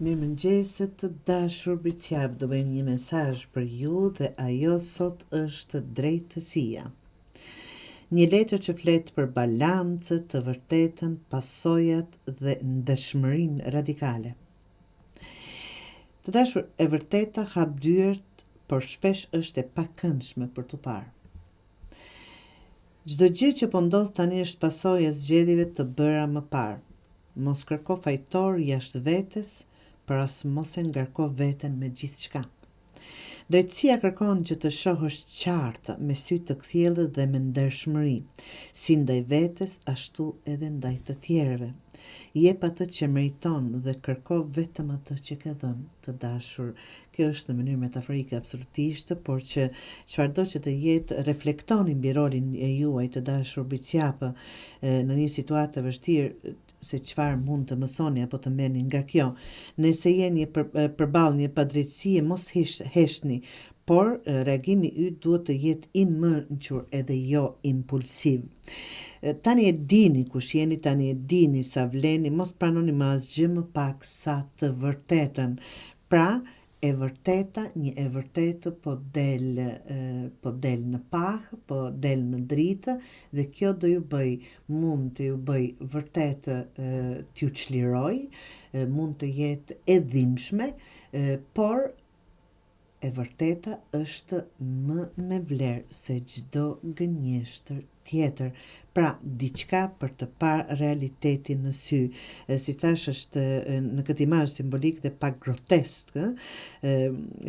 Mirëmëngjesit të dashur Bricjap, do bëjmë një mesazh për ju dhe ajo sot është drejtësia. Një letër që flet për balancën, të vërtetën, pasojat dhe ndershmërinë radikale. Të dashur, e vërteta hap dyert, por shpesh është e pakëndshme për tu parë. Çdo gjë që po ndodh tani është pasojë e zgjedhjeve të bëra më parë. Mos kërko fajtor jashtë vetes, për as mos e ngarko veten me gjithçka. Drejtësia kërkon që të shohësh qartë, me sy të kthjellët dhe me ndershmëri, si ndaj vetes, ashtu edhe ndaj të tjerëve. Jep atë që meriton dhe kërko vetëm atë që ke dhënë, të dashur. Kjo është në mënyrë metaforike absolutisht, por që çfarëdo që të jetë reflektoni mbi rolin e juaj të dashur Bricjapë në një situatë të vështirë, se çfarë mund të mësoni apo të merrni nga kjo. Nëse jeni përballë një padrejtësie, mos heshni, por reagimi yt duhet të jetë i mençur edhe jo impulsiv. Tani e dini kush jeni, tani e dini sa vleni, mos pranoni më asgjë më pak sa të vërtetën. Pra, e vërteta, një e vërtetë po del në pahë, po del në dritë, dhe kjo do ju bëj, mund të ju bëj vërtet t'ju çliroj, mund të jetë e dhimbshme, por e vërteta është më me vlerë se çdo gënjeshtër tjetër. Pra, diçka për të parë realitetin në sy. Si thash, është në këtë imazh simbolik dhe pak grotesk,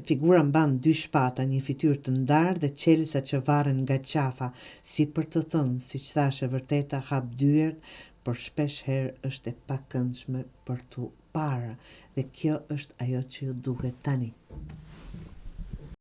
figura mban dy shpata, një fytyrë të ndarë dhe qelisa që varren nga qafa, si për të thënë, siç thash, e vërteta hap dyert, por shpesh herë është e pakëndshme për tu parë, dhe kjo është ajo që ju duhet tani.